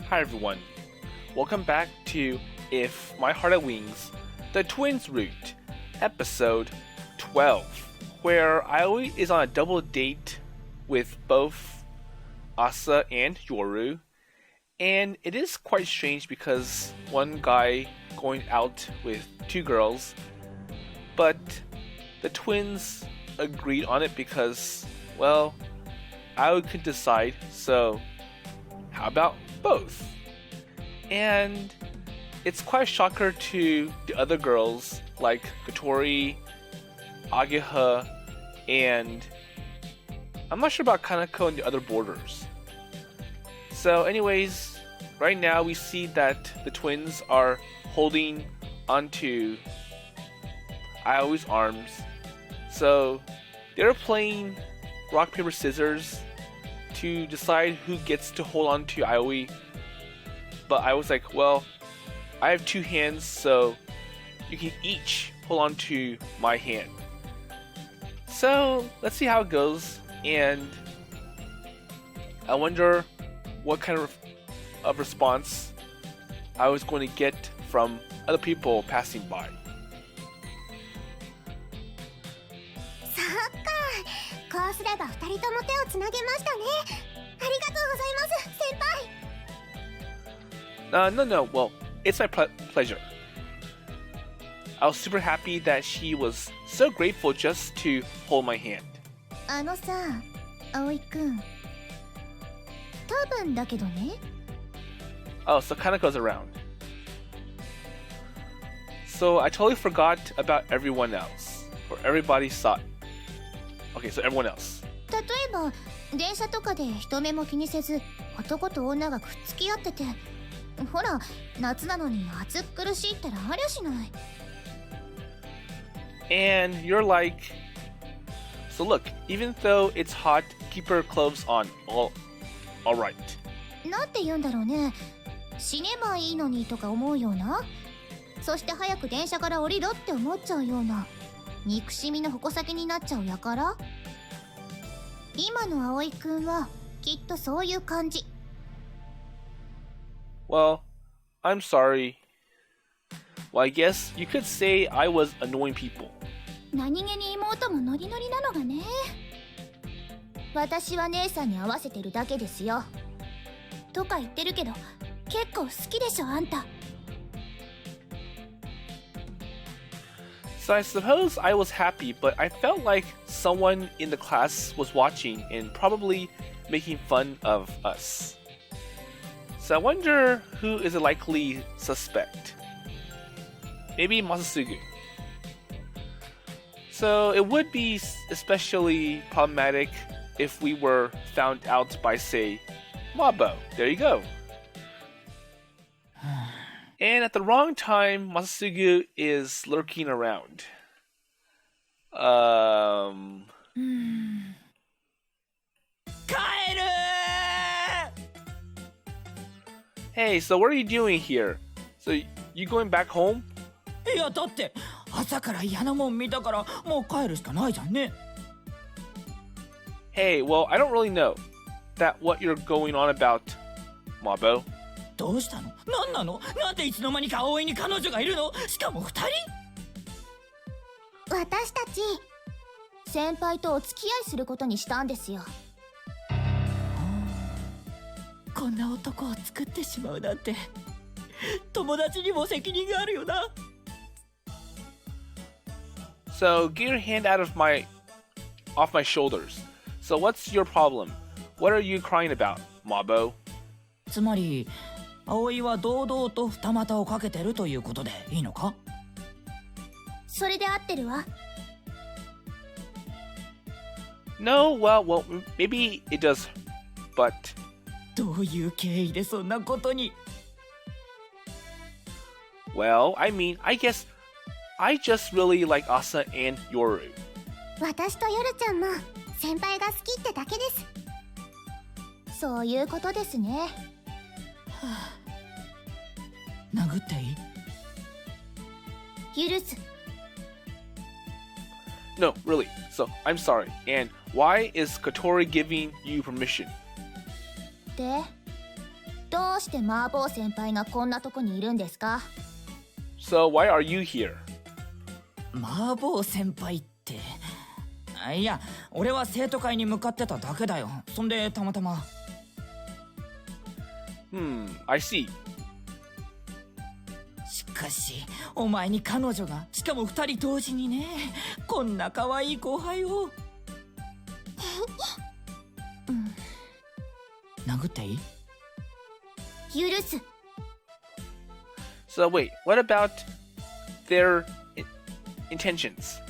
Hi everyone, welcome back to If My Heart Had Wings, the Twins Route, episode 12, where Aoi is on a double date with both Asa and Yoru, and it is quite strange because one guy going out with two girls, but the twins agreed on it because, well, Aoi could decide, so how about both? And it's quite a shocker to the other girls like Katori, Ageha, and I'm not sure about Kanako and the other boarders. So anyways, right now we see that the twins are holding onto Aoi's arms. So they're playing rock, paper, scissors to decide who gets to hold on to Aoi. But I was like, well, I have two hands, so you can each hold on to my hand. So let's see how it goes, and I wonder what kind of response I was going to get from other people passing by. こうすれば二人とも手をつなげましたね。ありがとうございます、先輩。No, well, it's my pleasure. I was super happy that she was so grateful just to hold my hand. あのさ、葵くん。多分だけどね。Oh, so Kanako's around. So I totally forgot about everyone else. Or everybody saw it. Okay, so everyone else. 例えば電車とかで人目も気にせず男と女がくっつき合ってて、ほら夏なのに暑苦しいったらありゃしない。 And you're like, so look, even though it's hot, keep your clothes on. Alright. なんて言うんだろうね。死ねばいいのにとか思うような、そして早く電車から降りろって思っちゃうような憎しみの矛先になっちゃうやから。今の葵くんはきっとそういう感じ。 Well, I'm sorry. Well, I guess you could say I was annoying people. 何気に妹もノリノリなのがね。私は姉さんに合わせてるだけですよ。とか言ってるけど結構好きでしょあんた。 So I suppose I was happy, but I felt like someone in the class was watching and probably making fun of us. So I wonder who is a likely suspect. Maybe Masatsugu. So it would be especially problematic if we were found out by, say, Mabo. There you go. And at the wrong time, Masatsugu is lurking around. Hey, so what are you doing here? So you going back home? いやだって朝から嫌なもん見たからもう帰るしかないじゃんね。 Hey, well, I don't really know that what you're going on about, Mabo. どうしたの？なんなの？なんでいつの間にか葵に彼女がいるの？しかも二人？私たち先輩とお付き合いすることにしたんですよ。こんな男を作ってしまうなんて友達にも責任があるよな。 So get your hand off my shoulders. So what's your problem? What are you crying about, Mabo? つまり葵は堂々と二股をかけてるということでいいのか？それで合ってるわ。 No, well, maybe it does, but... どういう経緯でそんなことに？ Well, I mean, I guess I just really like Asa and Yoru. 私とヨルちゃんも先輩が好きってだけです。そういうことですね。はあ、殴っていい？許す。 No, really. So, I'm sorry. And why is Katori giving you permission? でどうして麻婆先輩がこんなとこにいるんですか？ So why are you here? 麻婆先輩って。いや、俺は生徒会に向かってただけだよ。そんでたまたま。I see. しかし、お前に彼女が、しかも2人同時にね。こんな可愛い後輩を。殴っていい？許す。 So wait, what about their intentions?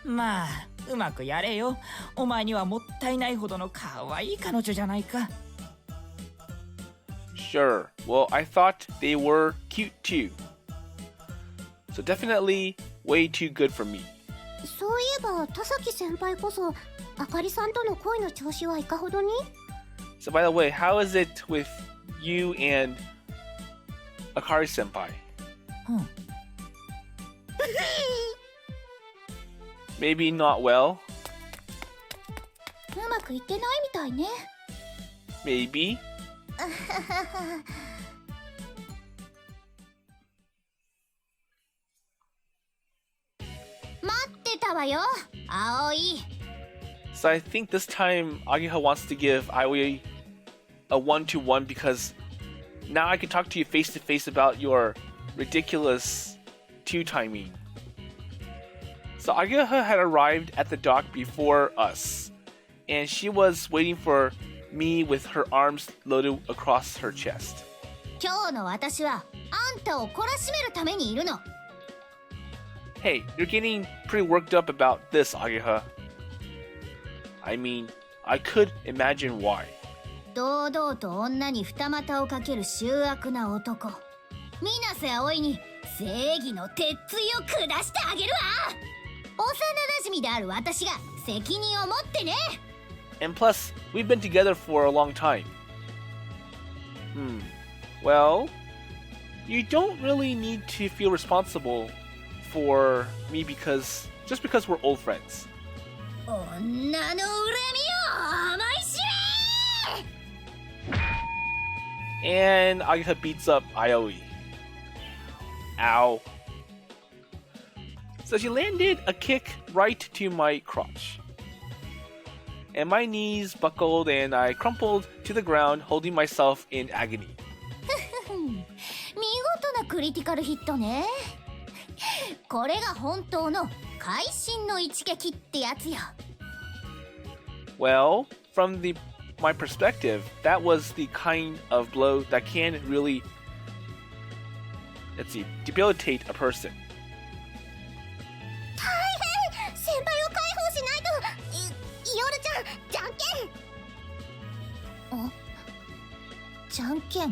まあ、うまくやれよ。お前にはもったいないほどの可愛い彼女じゃないか。Sure. Well, I thought they were cute too. So definitely way too good for me. そういえば田崎先輩こそあかりさんとの恋の調子はいかほどに？ So by the way, how is it with you and Akari senpai? Maybe not well? うまくいってないみたいね。Maybe. 待ってたわよ、葵。 So I think this time Ageha wants to give Aioi a one-to-one because now I can talk to you face to face about your ridiculous two-timing. So Ageha had arrived at the dock before us, and she was waiting for me with her arms loaded across her chest. 今日の私はあんたを懲らしめるためにいるの。 Hey, you're getting pretty worked up about this, Ageha. I mean, I could imagine why. 堂々と女に二股をかける醜悪な男、水瀬葵に正義の鉄槌を下してあげるわ。幼馴染である私が責任を持ってね。 And plus, we've been together for a long time. Well, you don't really need to feel responsible for me just because we're old friends. 女の恨みを思い知れ。 And Ageha beats up Aioi. Ow. So she landed a kick right to my crotch. And my knees buckled and I crumpled to the ground, holding myself in agony. 見事なクリティカルヒットね。これが本当の会心の一撃ってやつよ。 Well, from my perspective, that was the kind of blow that can really, debilitate a person. 大変、先輩を解放しないと。夜ちゃん、じゃんけん。じゃんけん。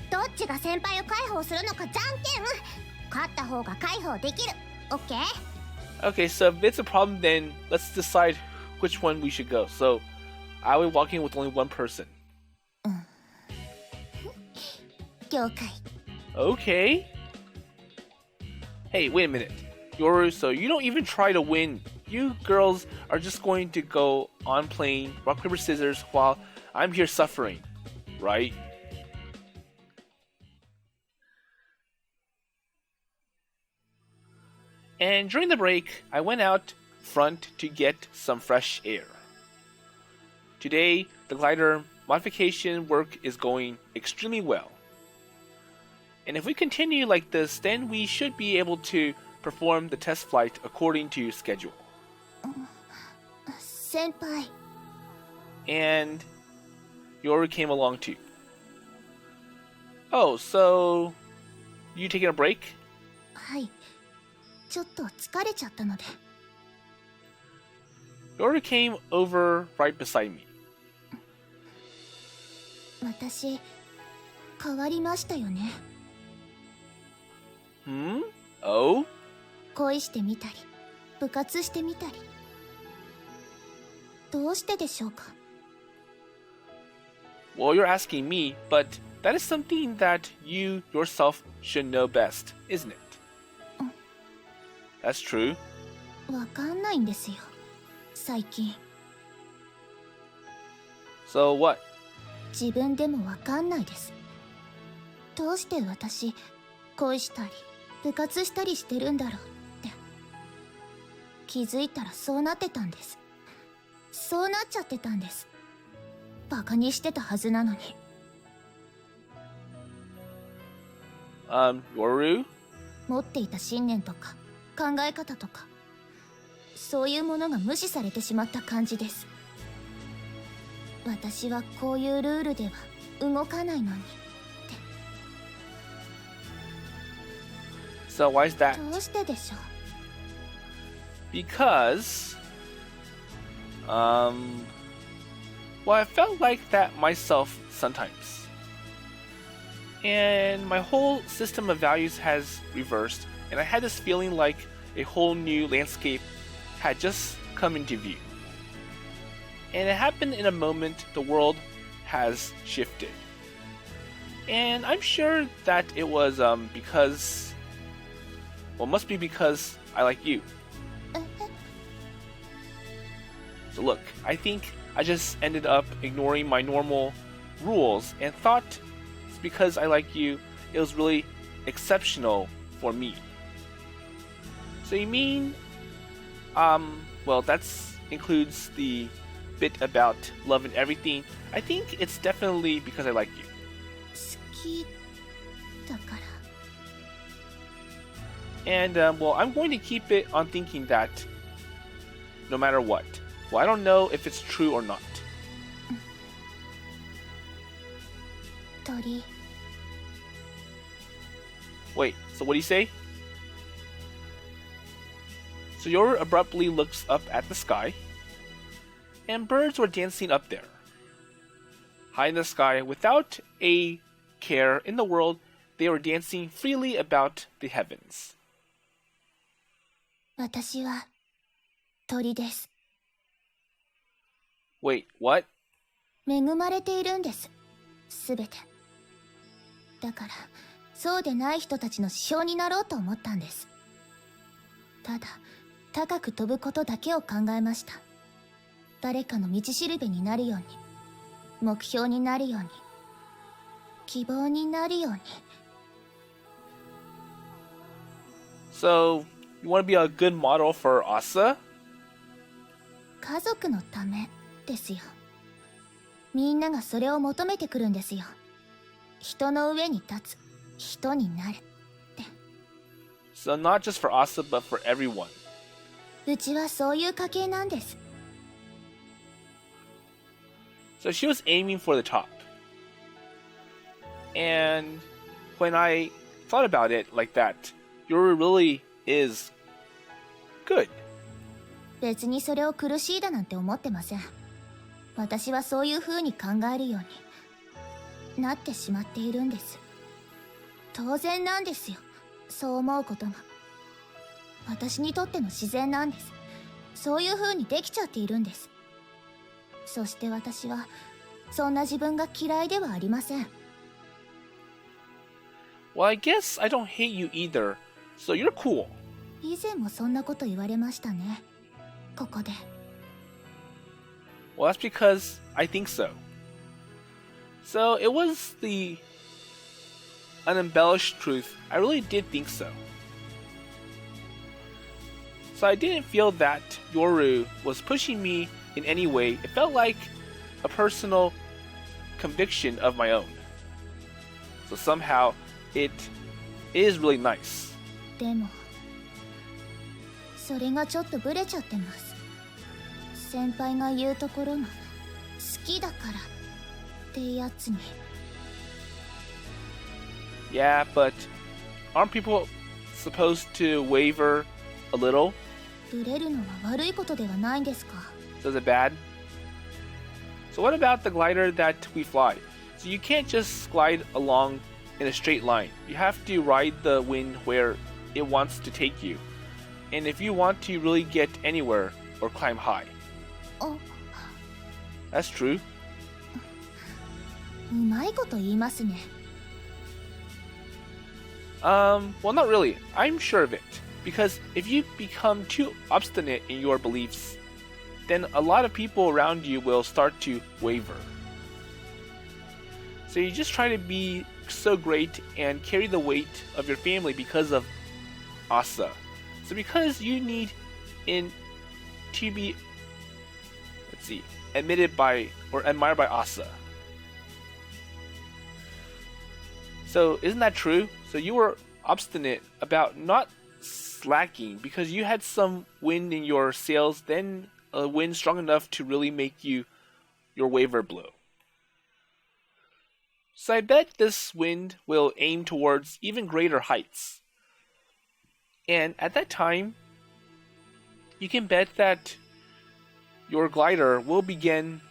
どっちが先輩を解放するのかじゃんけん。勝った方が解放できる。オッケー？ Okay, so if it's a problem, then let's decide which one we should go. So, I will walk in with only one person. 了解。 Okay. Hey, wait a minute. Yoru, so you don't even try to win. You girls are just going to go on playing rock, paper, scissors while I'm here suffering, right? And during the break, I went out front to get some fresh air. Today, the glider modification work is going extremely well. And if we continue like this, then we should be able to perform the test flight according to schedule. 先輩。 And Yoru came along too. Oh, so you taking a break? はい。ちょっと疲れちゃったので。 Yoru came over right beside me. 私、変わりましたよね。Oh? 恋してみたり、部活してみたり。どうしてでしょうか？ Well, you're asking me, but that is something that you yourself should know best, isn't it? That's true. わかんないんですよ、最近。 So what? 自分でもわかんないです。どうして私恋したり部活したりしてるんだろうって。気づいたらそうなってたんです。そうなっちゃってたんです。バカにしてたはずなのに。Yoru? 持っていた信念とか考え方とか、そういうものが無視されてしまった感じです。私はこういうルールでは動かないのにって。 So why is that? どうしてでしょう。 Because, well, I felt like that myself sometimes. And my whole system of values has reversed, and I had this feeling like a whole new landscape had just come into view. And it happened in a moment the world has shifted. And I'm sure that it was because, well, it must be because I like you. So look, I think I just ended up ignoring my normal rules and thought it's because I like you, it was really exceptional for me. So you mean, well, that includes the bit about love and everything. I think it's definitely because I like you. 好きだから。 And, well, I'm going to keep it on thinking that no matter what. Well, I don't know if it's true or not. 鳥。 Wait, so what do you say? So Yoru abruptly looks up at the sky, and birds were dancing up there. High in the sky, without a care in the world, they were dancing freely about the heavens. 私は鳥です。 Wait, what? 恵まれているんです、すべて。だからそうでない人たちの指標になろうと思ったんです。ただ高く飛ぶことだけを考えました。誰かの道しるべになるように、目標になるように、希望になるように。 So, you want to be a good model for Asa? 家族のためですよ。みんながそれを求めてくるんですよ。人の上に立つ、人になるって。 So not just for Asa, but for everyone. うちはそういう家系なんです。 So she was aiming for the top. And when I thought about it like that, Yoru really is good. 別にそれを苦しいだなんて思ってません。私はそういう風に考えるようになってしまっているんです。当然なんですよ、そう思うことが。私にとっての自然なんです。そういう風にできちゃっているんです。そして私はそんな自分が嫌いではありません。 Well, I guess I don't hate you either, so you're cool. 以前もそんなこと言われましたね、ここで。 Well, that's because I think so. So it was the unembellished truth. I really did think so. So I didn't feel that Yoru was pushing me in any way. It felt like a personal conviction of my own. So somehow it is really nice. でもそれがちょっとブレちゃってます。先輩が言うところの好きだからってやつに。 Yeah, but aren't people supposed to waver a little? ブレるのは悪いことではないんですか。 So is it bad? So what about the glider that we fly? So you can't just glide along in a straight line. You have to ride the wind where it wants to take you. And if you want to really get anywhere or climb high. あ、 That's true. うまいこと言いますね。 Well, not really. I'm sure of it. Because if you become too obstinate in your beliefs, then a lot of people around you will start to waver. So you just try to be so great and carry the weight of your family because of Asa. So because you need to be, admitted by or admired by Asa. So isn't that true? So you were obstinate about not slacking because you had some wind in your sails, then a wind strong enough to really make your waver blow. So I bet this wind will aim towards even greater heights. And at that time, you can bet that your glider will begin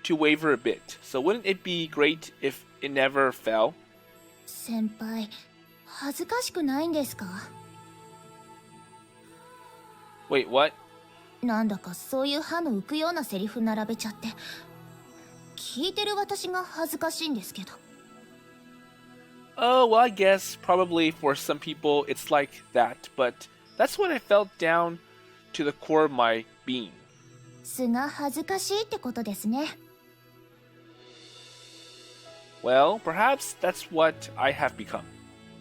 to waver a bit. So wouldn't it be great if it never fell? 先輩、恥ずかしくないんですか？ Wait, what? なんだかそういう歯の浮くようなセリフ並べちゃって、聞いてる私が恥ずかしいんですけど。Oh, well, I guess probably for some people it's like that, but that's what I felt down to the core of my being. 素が恥ずかしいってことですね。Well, perhaps that's what I have become.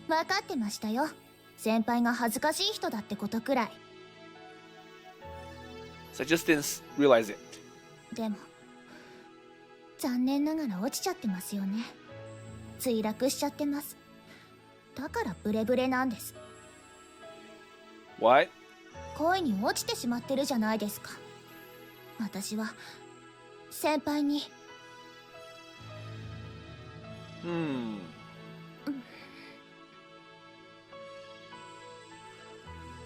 分かってましたよ。先輩が恥ずかしい人だってことくらい。So I just didn't realize it. でも、残念ながら落ちちゃってますよね。墜落しちゃってます。だからブレブレなんです。What? 恋に落ちてしまってるじゃないですか。私は先輩に。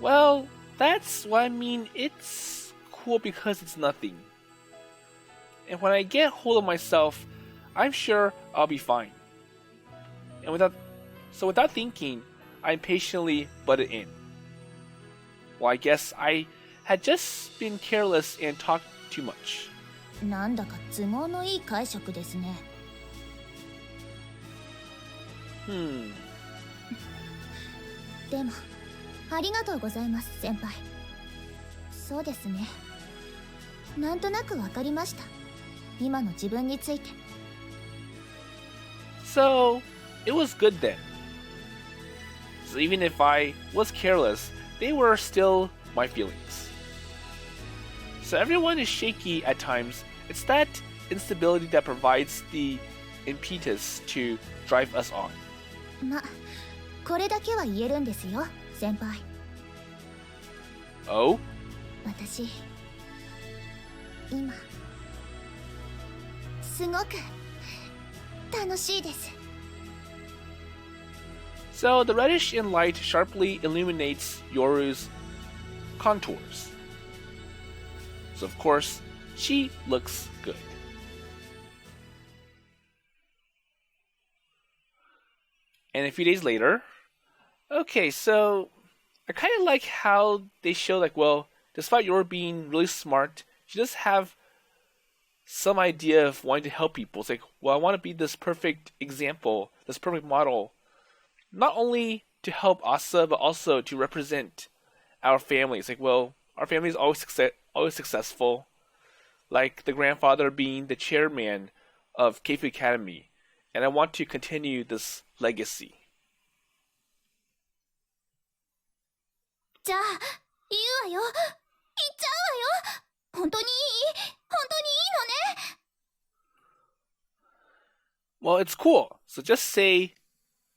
Well, that's what I mean. It's cool because it's nothing. And when I get hold of myself, I'm sure I'll be fine. And without thinking, I impatiently butted in. Well, I guess I had just been careless and talked too much. なんだか都合のいい解釈ですね。でも、ありがとうございます、先輩。そうですね。なんとなくわかりました。今の自分について。So, it was good then. So even if I was careless, they were still my feelings. So everyone is shaky at times. It's that instability that provides the impetus to drive us on. ま、これだけは言えるんですよ、先輩。Oh? 私、今、すごく楽しいです。So the reddish in light sharply illuminates Yoru's contours. So of course, she looks good. And a few days later, okay, so I kind of like how they show, like, well, despite Yoru being really smart, she does have some idea of wanting to help people. It's like, well, I want to be this perfect example, this perfect model, not only to help Asa, but also to represent our family. It's like, well, our family is always successful, like the grandfather being the chairman of Keifu Academy, and I want to continue this legacy. じゃあ、言うわよ。言っちゃうわよ。本当にいい？本当にいいのね。Well, it's cool. So just say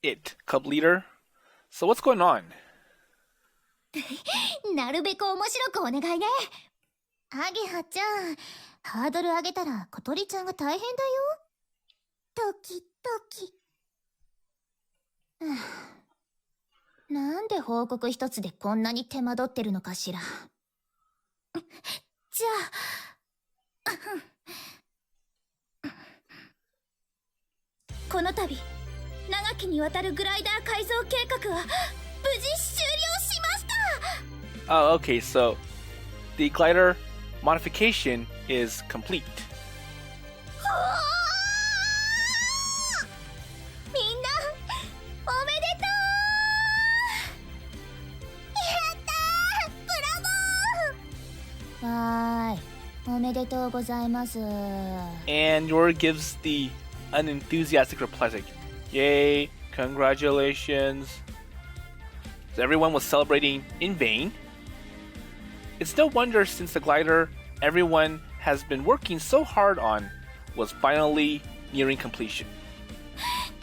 it, Cub Leader. So what's going on? なるべく面白くお願いね。アゲハちゃん、ハードル上げたら小鳥ちゃんが大変だよ。ドキドキ。なんで報告一つでこんなに手間取ってるのかしら。じゃあ、この度長きにわたるグライダー改造計画は無事終了しました。 Oh, okay, so the glider modification is complete. みんなおめでとう。やったー、ブラボー。はーい、おめでとうございます。 And Yoru gives the unenthusiastic replies like, "Yay, congratulations." So everyone was celebrating in vain. It's no wonder since the glider everyone has been working so hard on was finally nearing completion.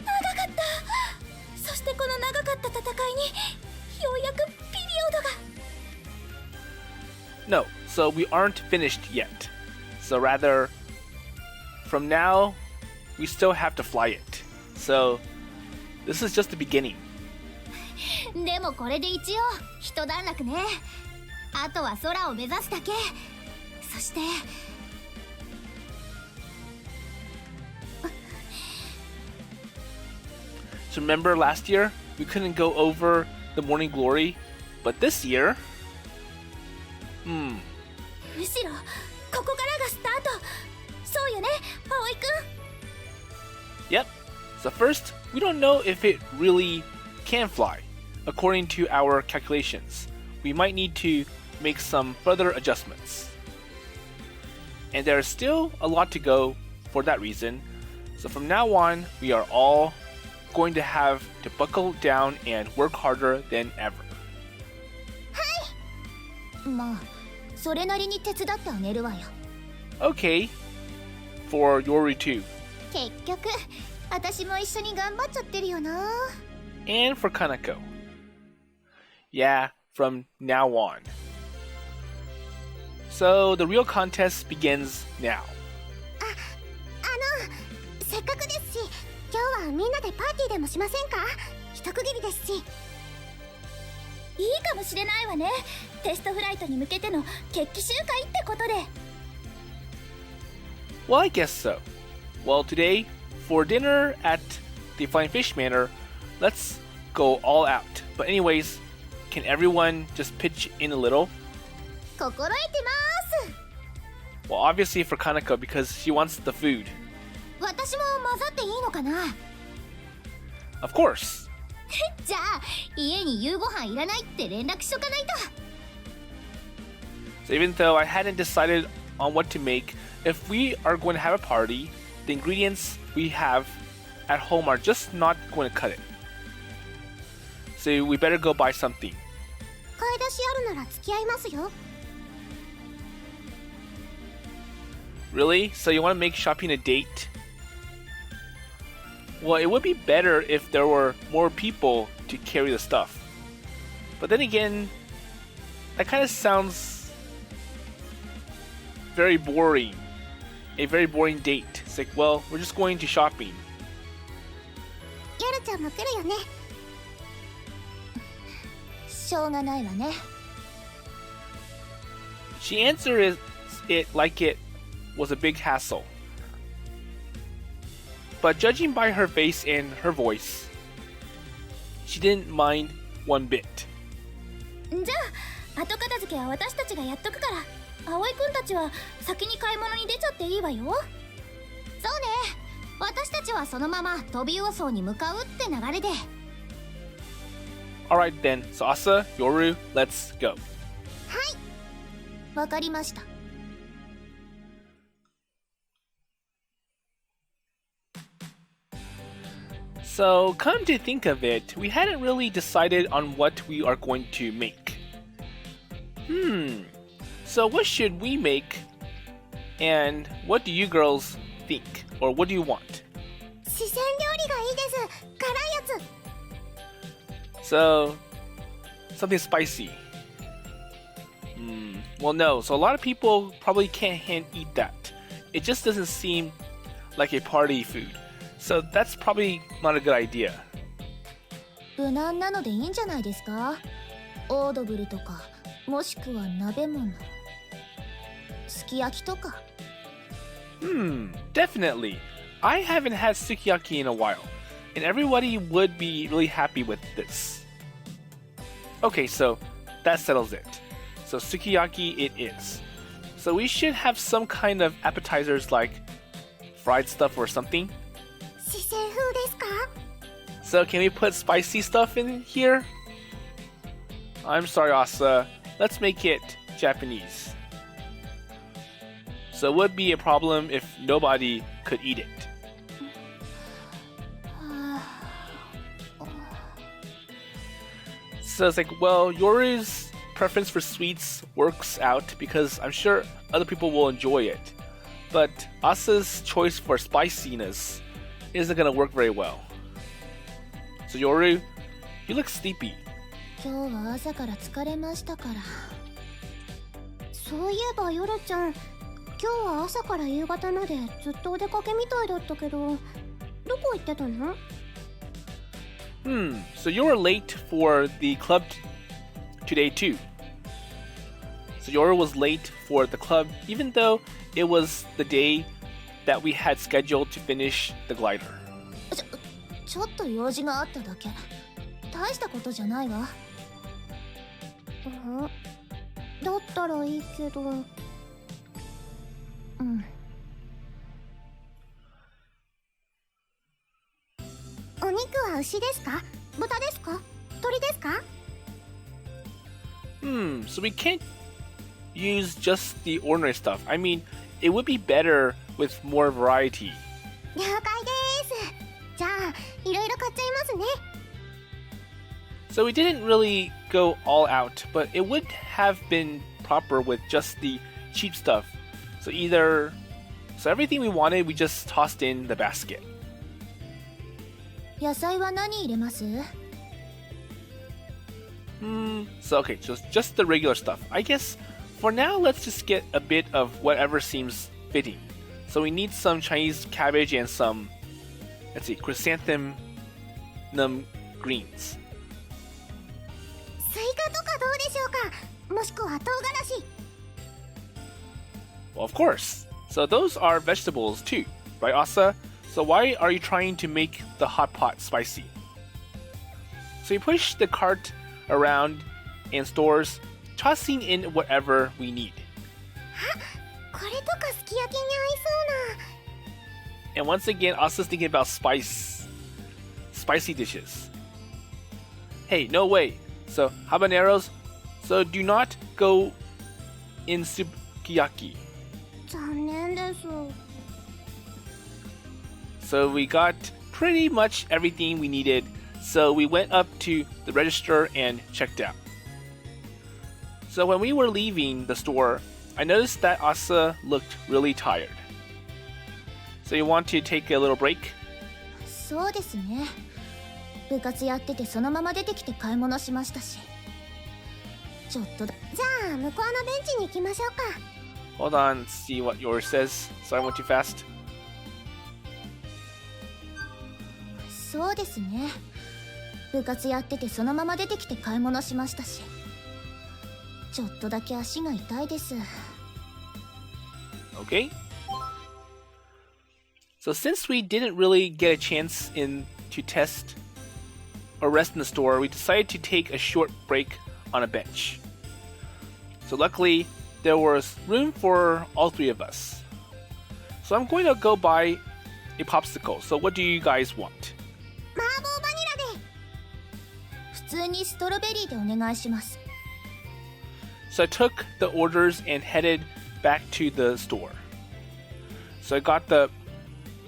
長かった。そしてこの長かった戦いにようやくピリオドが。No, so we aren't finished yet. So rather, from now, we still have to fly it. So this is just the beginning. でもこれで一応一段落ね。あとは空を目指すだけ。そして。So remember last year, we couldn't go over the morning glory, but this year, むしろここからがスタート。そうよね、葵くん。Yep. So first, we don't know if it really can fly. According to our calculations, we might need to make some further adjustments. And there's still a lot to go for that reason. So from now on, we are all going to have to buckle down and work harder than ever. まあ、それなりに手伝ってあげるわよ。Okay. For Yoru too. 結局、私も一緒に頑張っちゃってるよな。And for Kanako. Yeah, from now on. So the real contest begins now. せっかくですし、今日はみんなでパーティーでもしませんか？一区切りですし。いいかもしれないわね。テストフライトに向けての決起集会ってことで。Well, I guess so. Well, today, for dinner at the Flying Fish Manor, let's go all out. But anyways, can everyone just pitch in a little? 心得てます。Well, obviously for Kanako because she wants the food. 私も混ざっていいのかな？ Of course. じゃあ家に夕ご飯いらないって連絡しとかないと。 So even though I hadn't decided on what to make, if we are going to have a party, the ingredients we have at home are just not going to cut it. So we better go buy something. 買い出しあるなら付き合いますよ。Really? So you want to make shopping a date? Well, it would be better if there were more people to carry the stuff. But then again, that kind of sounds very boring. A very boring date. It's like, well, we're just going to shopping. ヤルちゃんも来るよね。しょうがないわね。She answered it like it was a big hassle. But judging by her face and her voice, she didn't mind one bit. じゃあ後片付けは私たちがやっとくから、葵くんたちは先に買い物に出ちゃっていいわよ。そうね。私たちはそのままトビウオ層に向かうって流れで。Alright then, so Asa, Yoru, let's go. はい。わかりました。So, come to think of it, we hadn't really decided on what we are going to make. So what should we make? And what do you girls think? Or what do you want? 四川料理がいいです。辛いやつ。 So, something spicy. Well, no. So a lot of people probably can't eat that. It just doesn't seem like a party food. So that's probably not a good idea. 無難なのでいいんじゃないですか？オードブルとか、もしくは鍋物。すき焼きとか。Definitely. I haven't had sukiyaki in a while, and everybody would be really happy with this. Okay, so that settles it. So sukiyaki it is. So we should have some kind of appetizers like fried stuff or something. 四川風ですか？ So can we put spicy stuff in here? I'm sorry, Asa. Let's make it Japanese. So it would be a problem if nobody could eat it. So it's like, well, Yoru's preference for sweets works out because I'm sure other people will enjoy it. But Asa's choice for spiciness isn't gonna work very well. So Yoru, you look sleepy. 今日は朝から疲れましたから。そういえばヨルちゃん、今日は朝から夕方までずっとお出かけみたいだったけど、どこ行ってたの？ So you were late for the club today too. So Yoru was late for the club even though it was the day that we had scheduled to finish the glider. ちょっと用事があっただけ。大したことじゃないわ。だったらいいけど。お肉は牛ですか？豚ですか？鳥ですか？ So we can't use just the ordinary stuff. I mean, it would be better with more variety. 了解です。じゃあ、いろいろ買っちゃいますね。So we didn't really go all out, but it would have been proper with just the cheap stuff. So everything we wanted, we just tossed in the basket. 野菜は何入れます？ So just the regular stuff. I guess for now, let's just get a bit of whatever seems fitting. So we need some Chinese cabbage and some, chrysanthemum greens. スイカとかどうでしょうか？もしくは唐辛子。Well, of course. So those are vegetables too, right, Asa? So why are you trying to make the hot pot spicy? So you push the cart around in stores, tossing in whatever we need. これとかすき焼きに合いそうな。 And once again, Asa's thinking about spicy dishes. Hey, no way. So habaneros, so do not go in Sukiyaki. 残念です。 So we got pretty much everything we needed. So we went up to the register and checked out. So when we were leaving the store, I noticed that Asa looked really tired. So you want to take a little break? そうですね。部活やっててそのまま出てきて買い物しましたし。ちょっとだ。じゃあ向こうのベンチに行きましょうか。Hold on, see what yours says. Sorry, I went too fast. そうですね。部活やっててそのまま出てきて買い物しましたし。ちょっとだけ足が痛いです。 Okay. So since we didn't really get a chance to test or rest in the store, we decided to take a short break on a bench. So luckily, there was room for all three of us. So I'm going to go buy a popsicle. So what do you guys want? 麻婆バニラで。普通にストロベリーでお願いします。 So I took the orders and headed back to the store. So I got the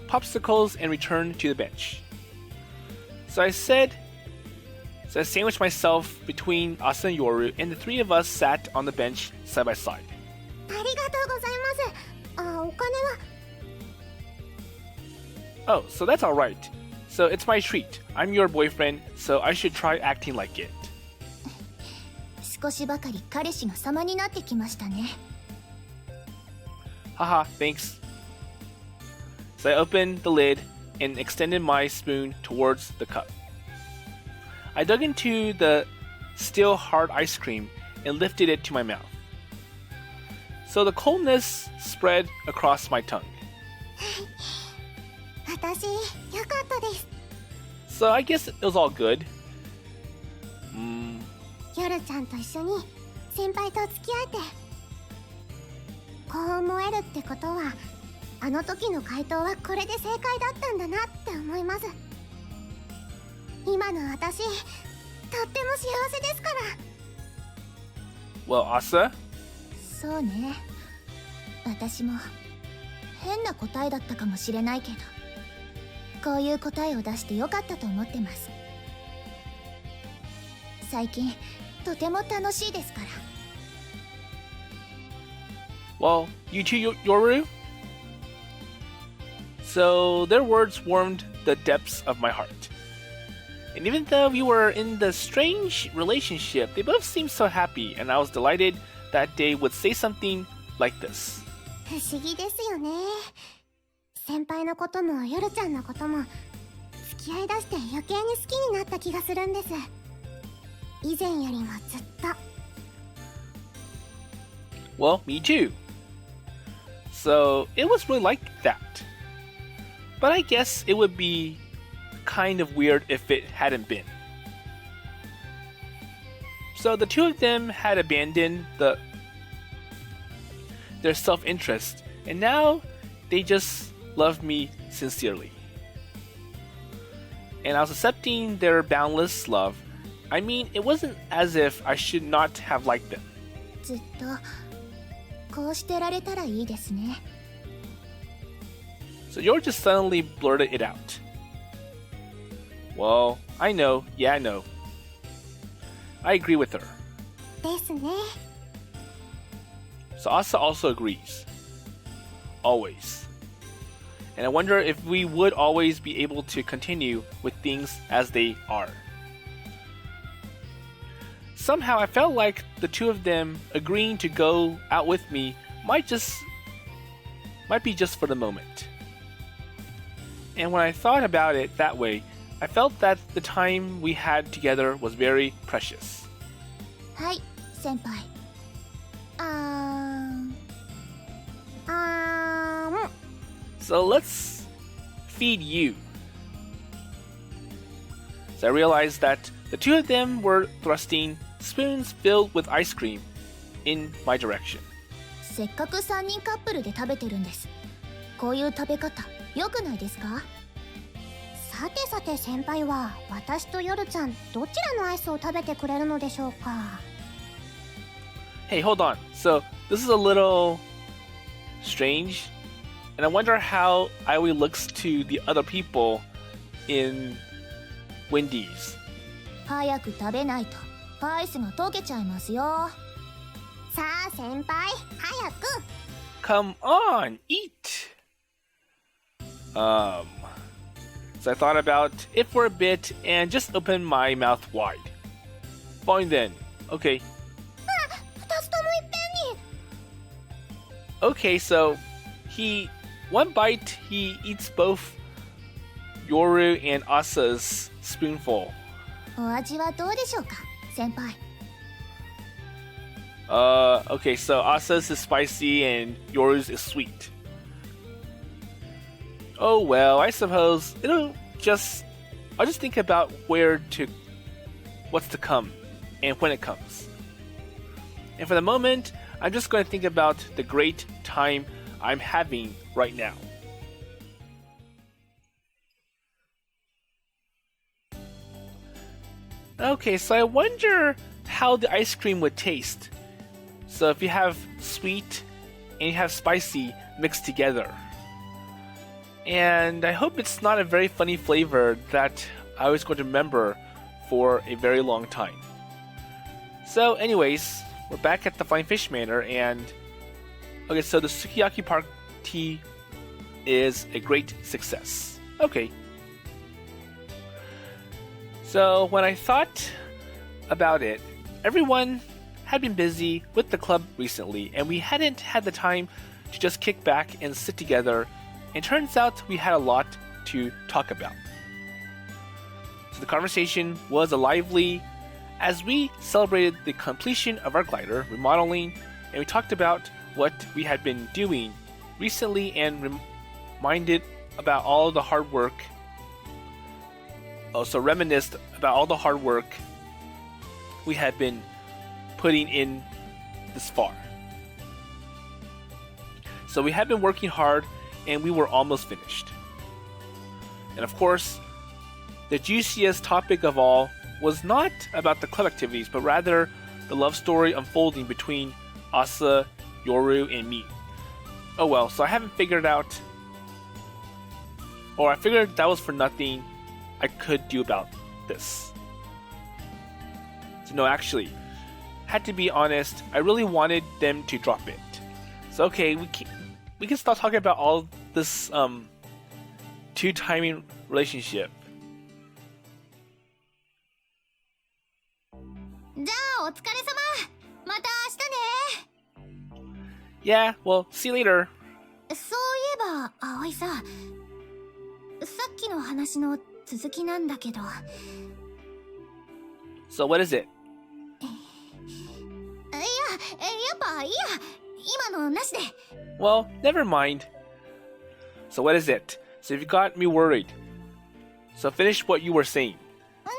popsicles and returned to the bench. So I sandwiched myself between Asa and Yoru, and the three of us sat on the bench side by side. ありがとうございます。お金は？ Oh, so that's alright. So it's my treat. I'm your boyfriend, so I should try acting like it. 少しばかり彼氏が様になってきましたね。 Haha, thanks. So I opened the lid and extended my spoon towards the cup. I dug into the still hard ice cream and lifted it to my mouth. So the coldness spread across my tongue. 私、よかったです。 So I guess it was all good. 夜ちゃんと一緒に先輩と付き合えて。こう思えるってことは、あの時の回答はこれで正解だったんだなって思います。今の私、とっても幸せですから。 Well, Asa? そうね。私も変な答えだったかもしれないけど、こういう答えを出してよかったと思ってます。最近とても楽しいですから。 Well, you too, Yoru? So their words warmed the depths of my heart. And even though we were in the strange relationship, they both seemed so happy, and I was delighted that they would say something like this. 不思議ですよね。先輩のこともヨルちゃんのことも付き合いだして余計に好きになった気がするんです。以前よりもずっと。 Well, me too. So it was really like that. But I guess it would be kind of weird if it hadn't been. So the two of them had abandoned their self-interest, and now they just loved me sincerely. And I was accepting their boundless love. I mean, it wasn't as if I should not have liked them. ずっとこうしてられたらいいですね。 So Yor just suddenly blurted it out. Well, I know, yeah, I know. I agree with her. ですね。 So Asa also agrees. Always. And I wonder if we would always be able to continue with things as they are. Somehow I felt like the two of them agreeing to go out with me might be just for the moment. And when I thought about it that way, I felt that the time we had together was very precious. はい、先輩。So let's feed you. So I realized that the two of them were thrusting spoons filled with ice cream in my direction. せっかく3人カップルで食べてるんです。こういう食べ方良くないですか？さてさて先輩は私とヨルちゃんどちらのアイスを食べてくれるのでしょうか？ Hey, hold on. So this is a little strange, and I wonder how Ioi looks to the other people in Wendy's. 早く食べないとアイスが溶けちゃいますよ。さあ先輩、早く。 Come on, eat! So I thought about it for a bit and just opened my mouth wide. Fine then. Okay. 2つともいっぺんに。 Okay, so one bite, he eats both Yoru and Asa's spoonful. お味はどうでしょうか、先輩。 Okay, so Asa's is spicy and Yoru's is sweet. Oh well, I suppose I'll just think about what's to come and when it comes. And for the moment, I'm just going to think about the great time I'm having right now. Okay, so I wonder how the ice cream would taste. So if you have sweet and you have spicy mixed together. And I hope it's not a very funny flavor that I was going to remember for a very long time. So anyways, we're back at the Flying Fish Manor, and okay, so the Sukiyaki party is a great success. Okay. So when I thought about it, everyone had been busy with the club recently, and we hadn't had the time to just kick back and sit together, and turns out we had a lot to talk about. So the conversation was lively as we celebrated the completion of our glider remodeling, and we talked about what we had been doing recently and reminded about all the hard work. Also reminisced about all the hard work we had been putting in this far. So we had been working hard and we were almost finished. And of course, the juiciest topic of all was not about the club activities, but rather the love story unfolding between Asa, Yoru, and me. Oh well, so I haven't figured out, or I figured that was for nothing I could do about this. So So no, actually, had to be honest, I really wanted them to drop it. So okay, we can stop talking about all this two-timing relationship. じゃあお疲れ様。また明日ね。 Yeah, well, see you later. そういえば葵さ、さっきの話の続きなんだけど。So what is it? やっぱいいや。今のなしで。Well, never mind. So what is it? So you got me worried. So finish what you were saying. じ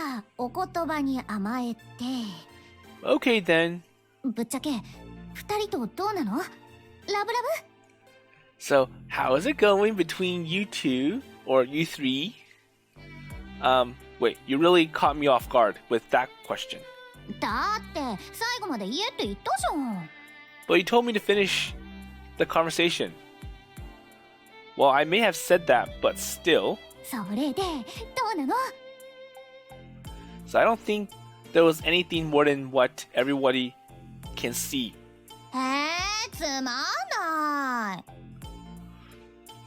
ゃあお言葉に甘えて。Okay then. ぶっちゃけ二人とどうなの？ラブラブ？ So how is it going between you two or you three? Wait, you really caught me off guard with that question. だって最後まで言えって言ったじゃん。But you told me to finish the conversation. Well, I may have said that, but still. それでどうなの？ So I don't think there was anything more than what everybody can see. つまんない。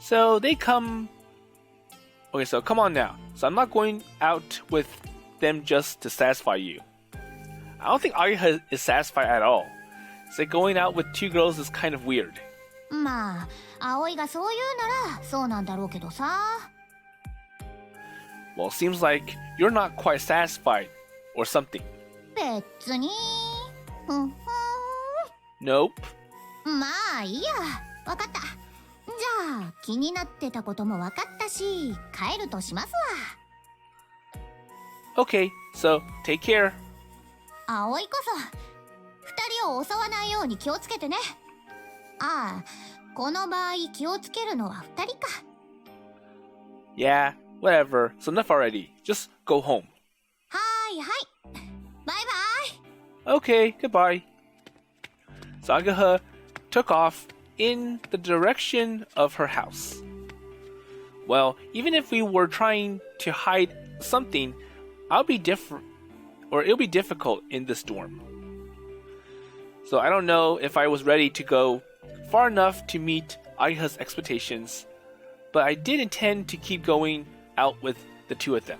So they come. Okay, so come on now. So I'm not going out with them just to satisfy you. I don't think Ageha is satisfied at all. So going out with two girls is kind of weird. まあ葵がそう言うならそうなんだろうけどさ。 Well, it seems like you're not quite satisfied or something. 別に。ふんふん。 Nope. まあいいや。わかった。じゃあ気になってたこともわかったし帰るとしますわ。 Okay, so take care. 葵こそ二人を襲わないように気をつけてね。ああ、この場合気をつけるのは二人か。 Yeah, whatever. So enough already. Just go home. はいはい。バイバイ。 Okay, goodbye. So Ageha took off in the direction of her house. Well, even if we were trying to hide something, it'll be difficult in this dorm. So I don't know if I was ready to go far enough to meet Ageha's expectations, but I did intend to keep going out with the two of them.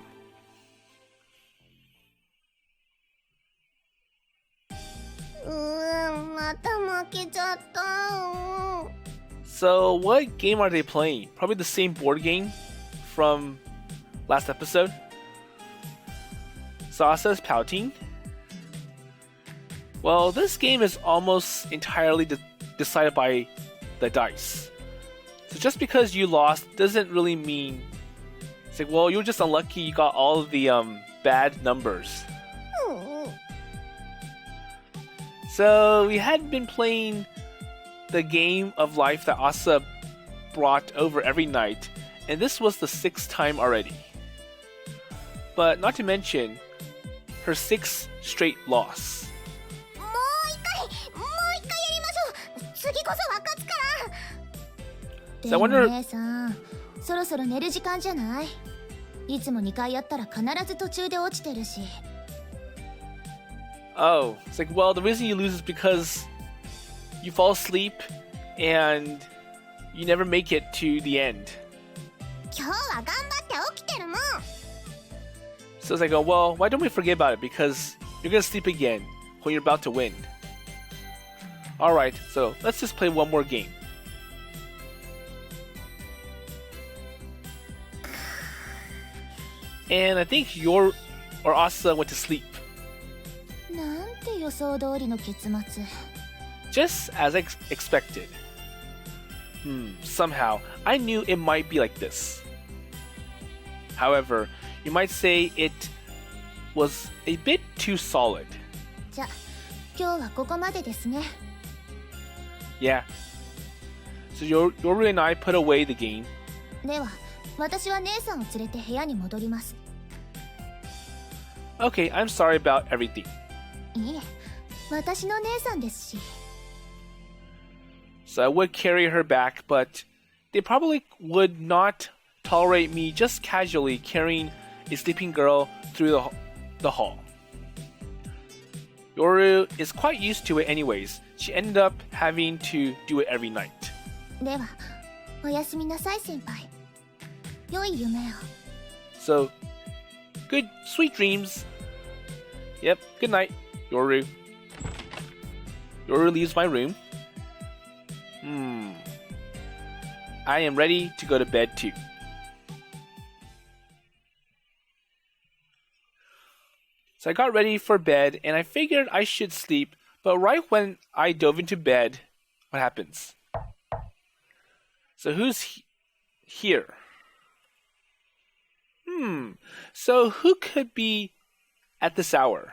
また負けちゃった。 So what game are they playing? Probably the same board game from last episode. So Asa is pouting. Well, this game is almost entirely decided by the dice. So just because you lost doesn't really mean it's like, well, you were just unlucky you got all of the bad numbers. So we had been playing the game of life that Asa brought over every night, and this was the 6th time already. But not to mention her 6th straight loss. もう一回やりましょう。次こそは勝つから。 So I wonder... でも姉さん、そろそろ寝る時間じゃない？いつも2回やったら必ず途中で落ちてるし。 Oh, it's like, well, the reason you lose is because you fall asleep and you never make it to the end. 今日は頑張って起きてるもん。 So it's like, oh, well, why don't we forget about it? Because you're gonna sleep again when you're about to win. Alright, so let's just play one more game. And I think Asa went to sleep. なんて予想通りの結末。 Just as expected. Somehow, I knew it might be like this. However, you might say it was a bit too solid. じゃ、今日はここまでですね。 Yeah. So Yoru and I put away the game. では、私は姉さんを連れて部屋に戻ります。 Okay, I'm sorry about everything. いえ、私の姉さんですし。 So I would carry her back, but they probably would not tolerate me just casually carrying a sleeping girl through the hall. Yoru is quite used to it anyways. She ended up having to do it every night. ではおやすみなさい先輩。良い夢を。 So, good, sweet dreams. Yep, good night, Yoru. Yoru leaves my room. I am ready to go to bed too. So I got ready for bed and I figured I should sleep, but right when I dove into bed, what happens? So who's here? So who could be at this hour?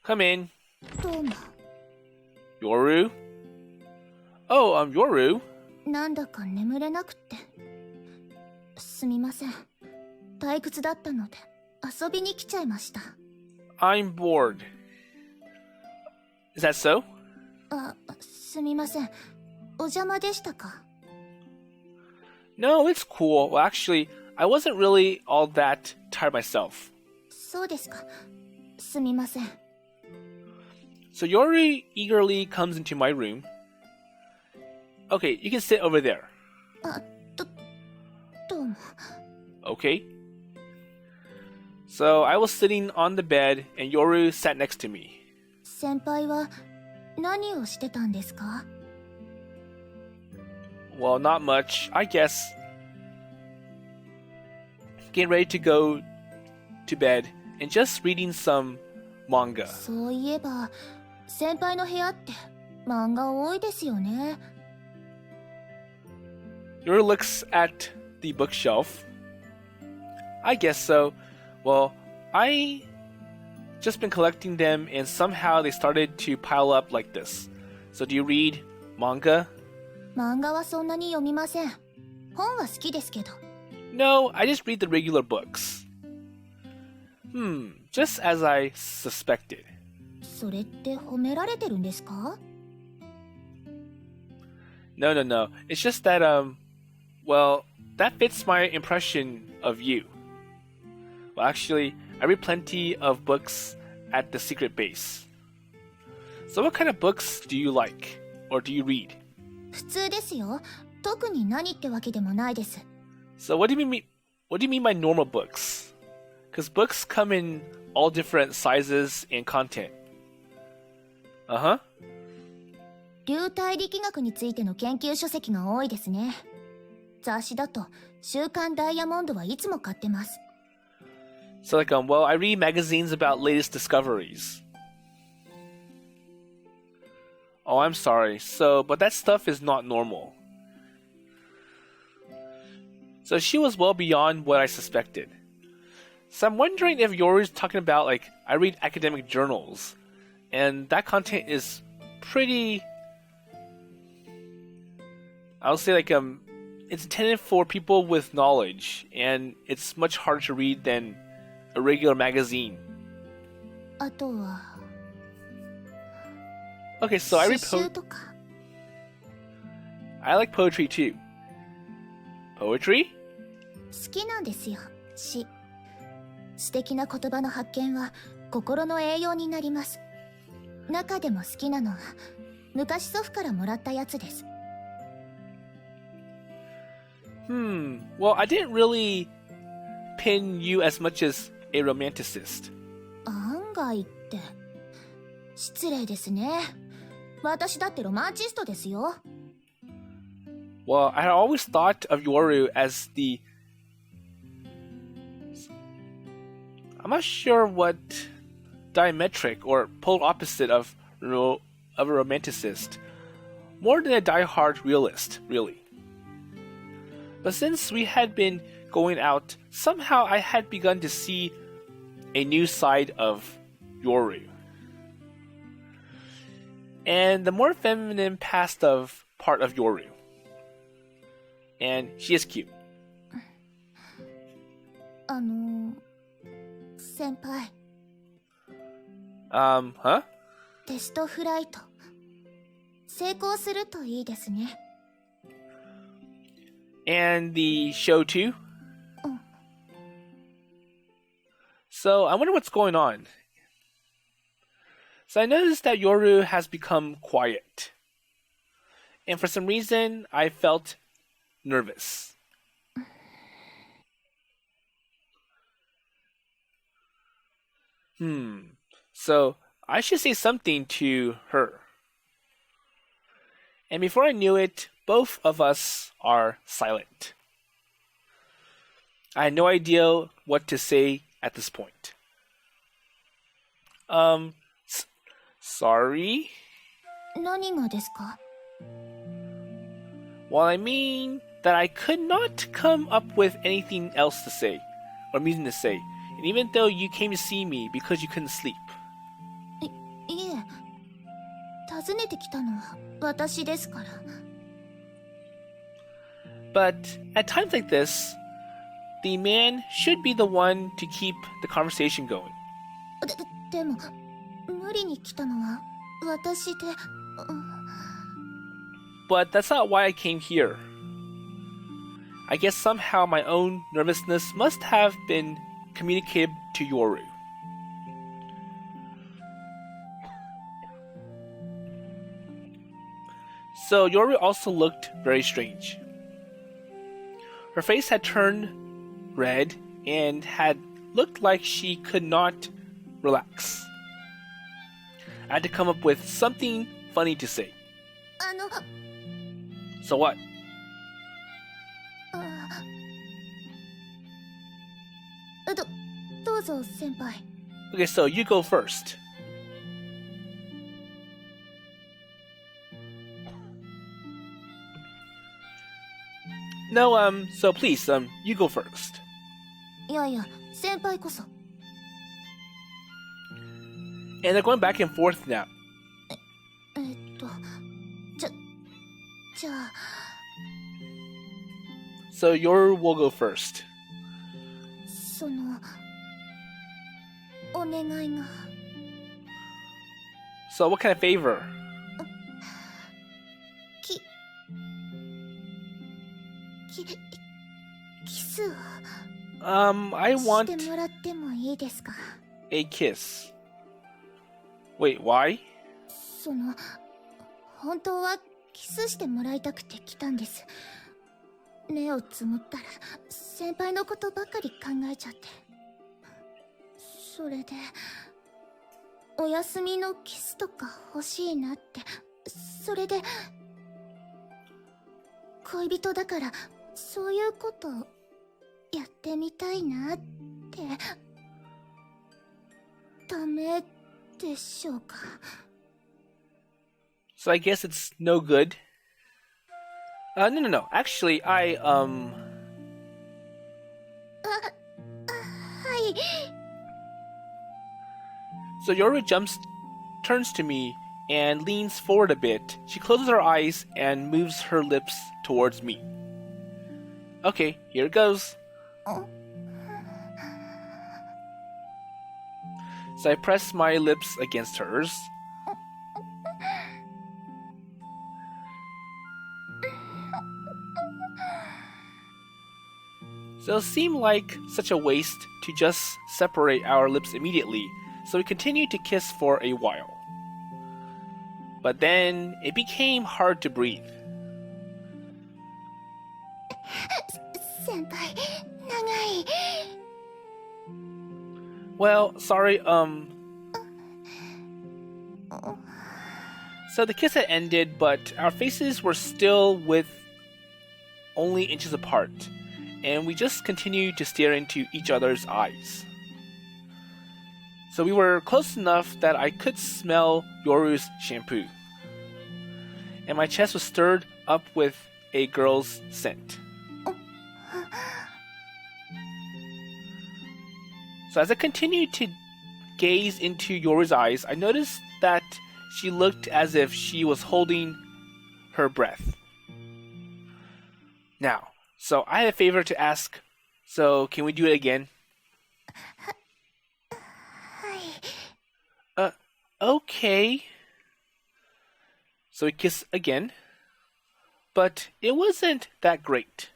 Come in. どうも。 Yoru? Oh, Yoru? なんだか眠れなくって。すみません。退屈だったので遊びに来ちゃいました。I'm bored. Is that so? すみません。お邪魔でしたか？ No, it's cool. Well, actually, I wasn't really all that tired myself. そうですか。すみません。 So Yoru eagerly comes into my room. Okay, you can sit over there. どうも。 Okay. So I was sitting on the bed and Yoru sat next to me. 先輩は何をしてたんですか？ Well, not much, I guess. Getting ready to go to bed and just reading some manga. そういえば先輩の部屋って漫画多いですよね。 Yoru looks at the bookshelf. I guess so. Well, I just been collecting them and somehow they started to pile up like this. So do you read manga? 漫画はそんなに読みません。本は好きですけど。 No, I just read the regular books. Just as I suspected. それって褒められてるんですか？ No. It's just that, well, that fits my impression of you. Well, actually, I read plenty of books at the secret base. So what kind of books do you like? Or do you read? 普通ですよ。特に何ってわけでもないです。 So what do you mean by normal books? Because books come in all different sizes and content. Uh-huh. 流体力学についての研究書籍が多いですね。雑誌だと週刊ダイヤモンドはいつも買ってます。 So like, well, I read magazines about latest discoveries. Oh, I'm sorry. But that stuff is not normal. So she was well beyond what I suspected. So I'm wondering if Yoru's talking about, like, I read academic journals, and that content is pretty, I'll say, like, it's intended for people with knowledge, and it's much harder to read than a regular magazine. あとは Okay, so I read 詩集とか。 I like poetry too. Poetry? 好きなんですよ。詩。詩的な言葉の発見は心の栄養になります。中でも好きなのは昔祖父からもらったやつです。 Well, I didn't really pin you as much as a romanticist. 案外って失礼ですね。私だってロマンチストですよ。 Well, I had always thought of Yoru as the... I'm not sure what diametric or polar opposite of a romanticist. More than a die-hard realist, really. But since we had been going out, somehow I had begun to see a new side of Yoru. And the more feminine part of Yoru. And she is cute. 先輩。Huh? テストフライト。成功するといいですね。 And the show too? So I wonder what's going on. So I noticed that Yoru has become quiet. And for some reason, I felt nervous. So I should say something to her. And before I knew it, both of us are silent. I had no idea what to say at this point. Sorry? 何がですか? Well, I mean that I could not come up with anything else to say, or reason to say, and even though you came to see me because you couldn't sleep. いえ、訪ねてきたのは私ですから。But at times like this, the man should be the one to keep the conversation going. でも、無理に来たのは私で。But that's not why I came here. I guess somehow my own nervousness must have been communicated to Yoru. So Yoru also looked very strange. Her face had turned red and had looked like she could not relax. I had to come up with something funny to say. So what? どうぞ先輩。 Okay, so you go first. No, so please, you go first. いやいや、先輩こそ。And they're going back and forth now. じゃあ。 So Yoru will go first. その、お願いが。 So what kind of favor? キスを。I し want てもらってもいいですか? a kiss. Wait, why? その、本当はキスしてもらいたくて来たんです。目をつむったら先輩のことばかり考えちゃって。それで、お休みのキスとか欲しいなって。それで、恋人だからそういうことやってみたいなって。ダメでしょうか? So I guess it's no good. No. Actually, はい。 So Yoru turns to me, and leans forward a bit. She closes her eyes and moves her lips towards me. Okay, here it goes. So I press my lips against hers. So it seemed like such a waste to just separate our lips immediately, so we continued to kiss for a while. But then it became hard to breathe. 先輩、長い。 Well, sorry, So the kiss had ended, but our faces were still with only inches apart, and we just continued to stare into each other's eyes. So we were close enough that I could smell Yoru's shampoo, and my chest was stirred up with a girl's scent. So as I continued to gaze into Yoru's eyes, I noticed that she looked as if she was holding her breath. Now, so I had a favor to ask, so can we do it again? はい。 Okay. So we kiss again, but it wasn't that great.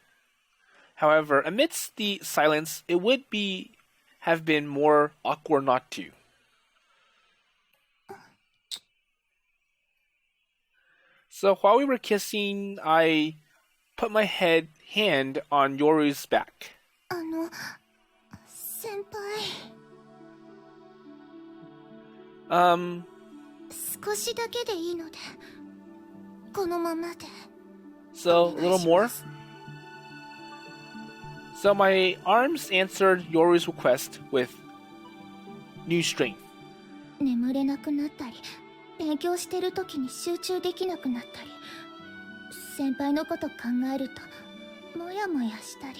However, amidst the silence, it would have been more awkward not to. So while we were kissing, I put my hand on Yoru's back. 先輩。少しだけでいいので、このままで。So, a little more? So my arms answered Yoru's request with new strength. 眠れなくなったり、勉強してる時に集中できなくなったり、先輩のこと考えるとモヤモヤしたり、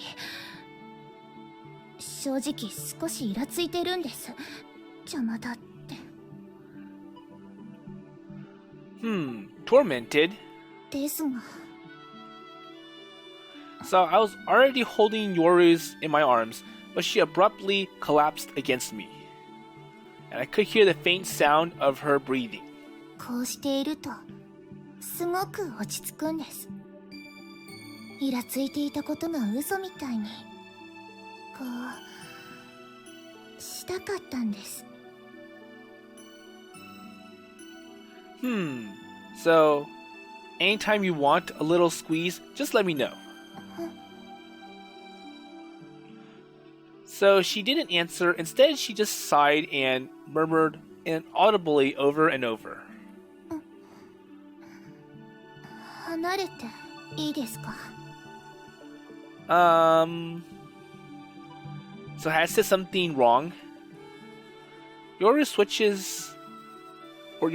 正直少しイラついてるんです。邪魔だって。Tormented? ですが。So I was already holding Yoru's in my arms, but she abruptly collapsed against me. And I could hear the faint sound of her breathing. こうしていると、すごく落ち着くんです。イラついていたことが嘘みたいに、こう、したかったんです。So, anytime you want a little squeeze, just let me know. So she didn't answer. Instead, she just sighed and murmured inaudibly over and over. 離れていいですか? So has said something wrong? Yoru's switches were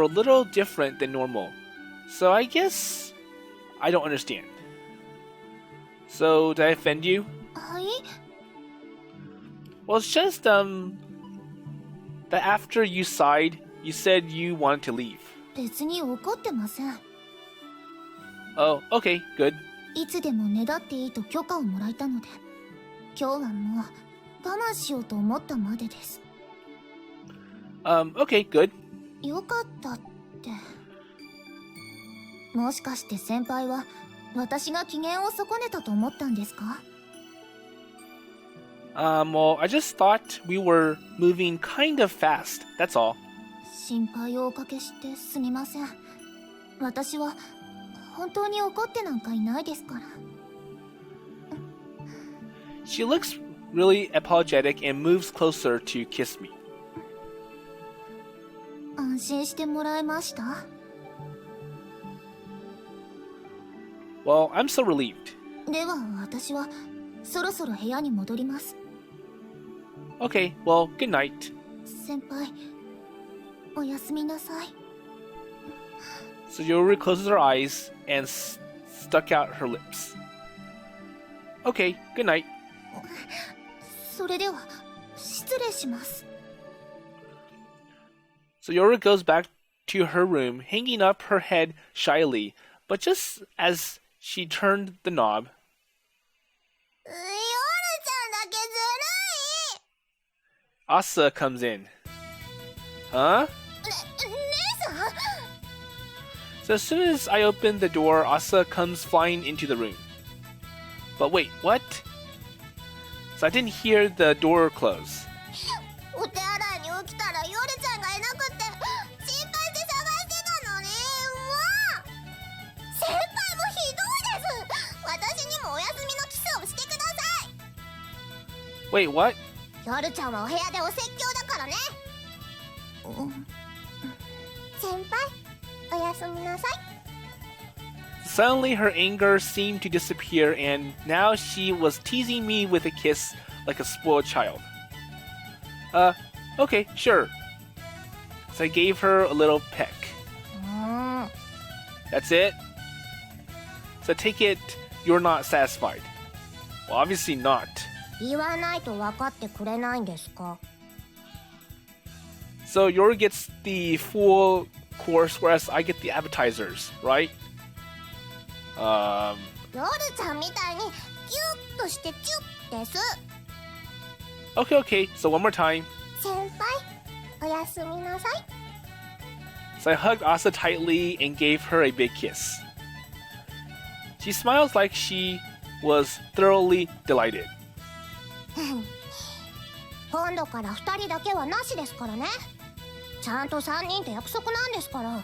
a little different than normal. So I guess I don't understand. So did I offend you? はい? Well, it's just that after you sighed, you said you wanted to leave. 別に怒ってません。Oh, okay, good. いつでもねだっていいと許可をもらえたので、今日はもう我慢しようと思ったまでです。Okay, good. よかったって。もしかして先輩は私が機嫌を損ねたと思ったんですか? Well, I just thought we were moving kind of fast, that's all. 心配をおかけしてすみません。私は本当に怒ってなんかいないですから。She looks really apologetic and moves closer to kiss me. 安心してもらえました? Well, I'm so relieved. では私はそろそろ部屋に戻ります。Okay, well, good night. 先輩、おやすみなさい。So Yoru closes her eyes and stuck out her lips. Okay, good night. それでは失礼します。So Yoru goes back to her room, hanging up her head shyly, but just as she turned the knob, ヨルちゃんだけずるい。 Asa comes in. Huh? 姉さん? So as soon as I open the door, Asa comes flying into the room. But wait, what? So I didn't hear the door close. お手洗いに起きたらヨルちゃんがいなくって心配して探してたのに。うわ、先輩もひどいです。私にもお休みのキスをしてください。 Wait, what? ヨルちゃんはお部屋でお説教だからね。先輩、おやすみなさい。 Suddenly her anger seemed to disappear, and now she was teasing me with a kiss like a spoiled child. Okay, sure. So I gave her a little peck. That's it? So take it you're not satisfied. Well, obviously not. 言わないと分かってくれないんですか? So Yoru gets the full course, whereas I get the appetizers, right? ヨルちゃんみたいにギュッとしてチュッです。 Okay, okay, so one more time. 先輩、おやすみなさい。 So I hugged Asa tightly and gave her a big kiss. She smiles like she was thoroughly delighted. 今度から2人だけはなしですからね。ちゃんと3人と約束なんですから。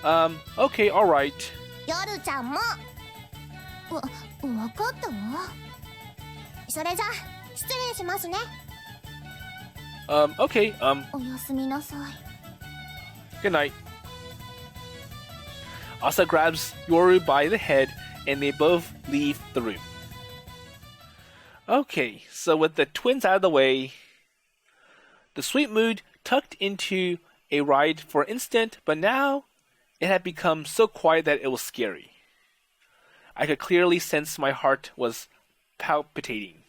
Okay, alright. 夜ちゃんもわかったわ。それじゃ失礼しますね。Okay, おやすみなさい。 good night. Asa grabs Yoru by the head and they both leave the room. Okay, so with the twins out of the way, the sweet mood tucked into a ride for an instant, but now it had become so quiet that it was scary. I could clearly sense my heart was palpitating.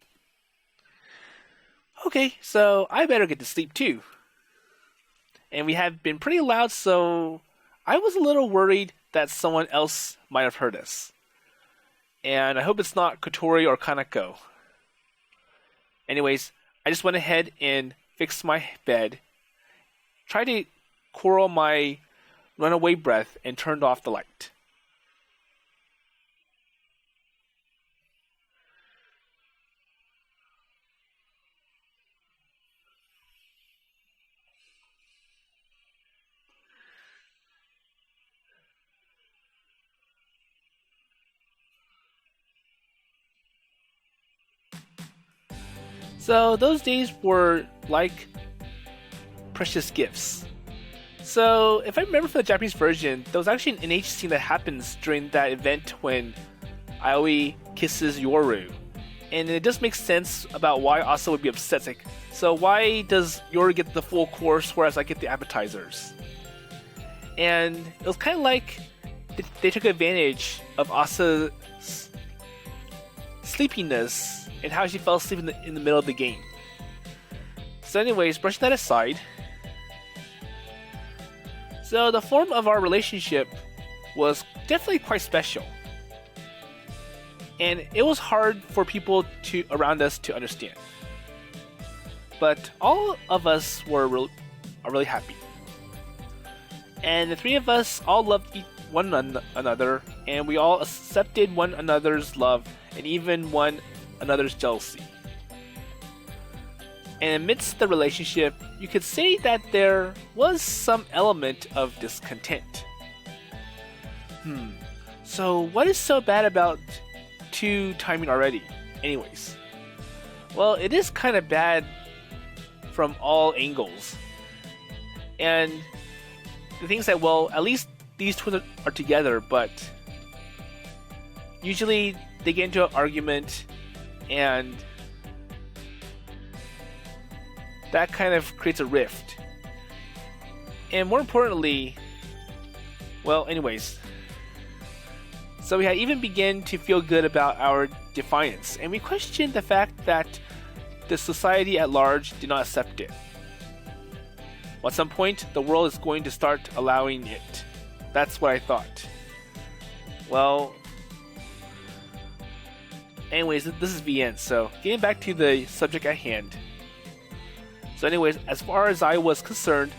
Okay, so I better get to sleep too. And we have been pretty loud, so I was a little worried that someone else might have heard us. And I hope it's not Kotori or Kanako. Anyways, I just went ahead and fixed my bed, tried to cool my runaway breath, and turned off the light. So those days were like precious gifts. So if I remember from the Japanese version, there was actually an NH scene that happens during that event when Aoi kisses Yoru. And it just makes sense about why Asa would be upset. It's like, so why does Yoru get the full course whereas I get the appetizers? And it was kind of like they took advantage of Asa's sleepiness and how she fell asleep in the middle of the game. So anyways, brushing that aside, so the form of our relationship was definitely quite special. And it was hard for people around us to understand. But all of us are really happy. And the three of us all loved one another, and we all accepted one another's love and even one another's jealousy. And amidst the relationship, you could say that there was some element of discontent. So what is so bad about 2 timing already? Anyways, well, it is kind of bad from all angles. And the thing is that, well, at least these twins are together, but usually they get into an argument and that kind of creates a rift. And more importantly, well, anyways, so we had even begun to feel good about our defiance, and we questioned the fact that the society at large did not accept it. Well, at some point, the world is going to start allowing it. That's what I thought. Well, anyways, this is the end, so getting back to the subject at hand. So anyways, as far as I was concerned,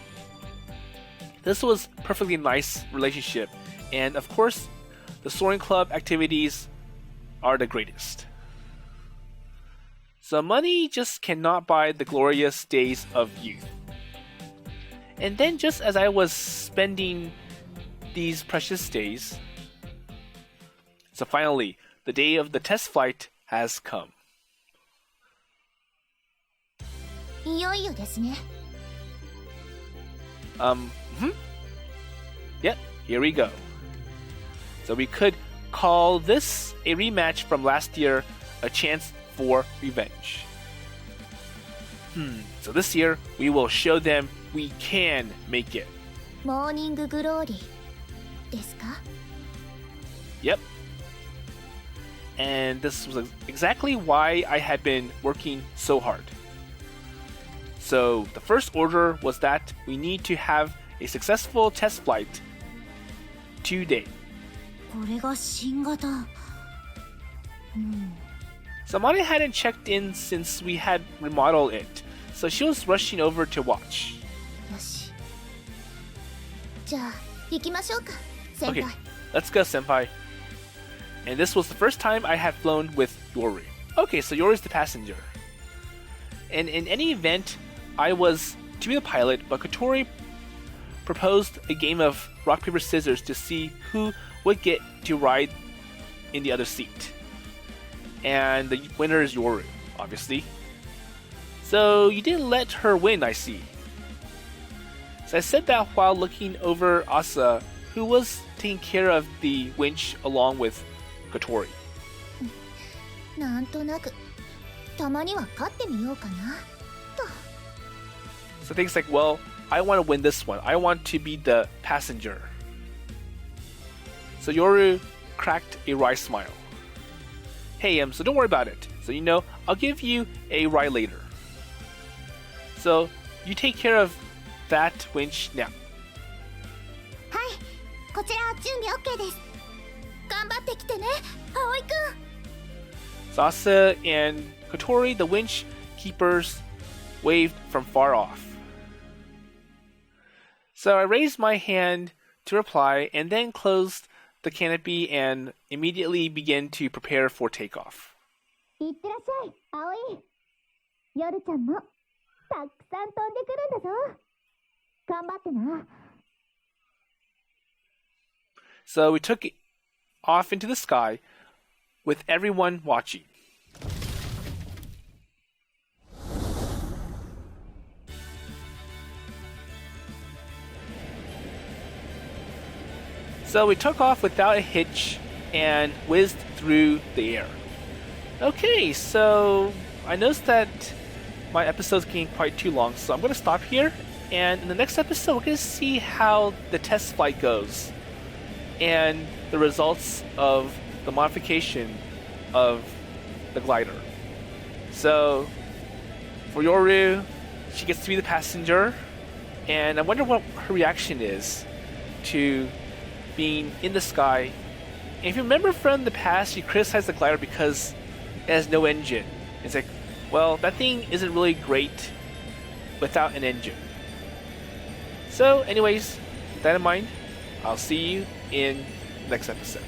this was a perfectly nice relationship, and of course, the Soaring Club activities are the greatest. So money just cannot buy the glorious days of youth. And then just as I was spending these precious days, so finally, the day of the test flight has come. いよいよですね。Yep, here we go. So we could call this a rematch from last year, a chance for revenge. So this year, we will show them we can make it. モーニンググローリーですか？ Yep. And this was exactly why I had been working so hard. So the first order was that we need to have a successful test flight today. これが新型。So Mane hadn't checked in since we had remodeled it, so she was rushing over to watch. よし。じゃあ行きましょうか、先輩。 Okay, let's go, senpai. And this was the first time I had flown with Yoru. Okay, so Yoru's the passenger. And in any event, I was to be the pilot, but Kotori proposed a game of rock, paper, scissors to see who would get to ride in the other seat. And the winner is Yoru, obviously. So you didn't let her win, I see. So I said that while looking over Asa, who was taking care of the winch along with Kotori. なんとなくたまには勝ってみようかなと。 So things like, well, I want to win this one. I want to be the passenger. So Yoru cracked a wry smile. Hey, so don't worry about it. So I'll give you a ride later. So you take care of that winch now. はい、こちら準備 OK です。頑張ってきてね、葵くん。 So Asa and Kotori, the winch keepers, waved from far off. So I raised my hand to reply and then closed the canopy and immediately began to prepare for takeoff. いってらっしゃい、葵。夜ちゃんもたくさん飛んでくるんだぞ。頑張ってな。 So we took it off into the sky with everyone watching. So we took off without a hitch and whizzed through the air. Okay, so I noticed that my episode's getting quite too long, so I'm going to stop here. And in the next episode, we're going to see how the test flight goes and the results of the modification of the glider. So for Yoru, she gets to be the passenger, and I wonder what her reaction is to being in the sky. And if you remember from the past, she criticized the glider because it has no engine. It's like, well, that thing isn't really great without an engine. So anyways, with that in mind, I'll see you in the next episode.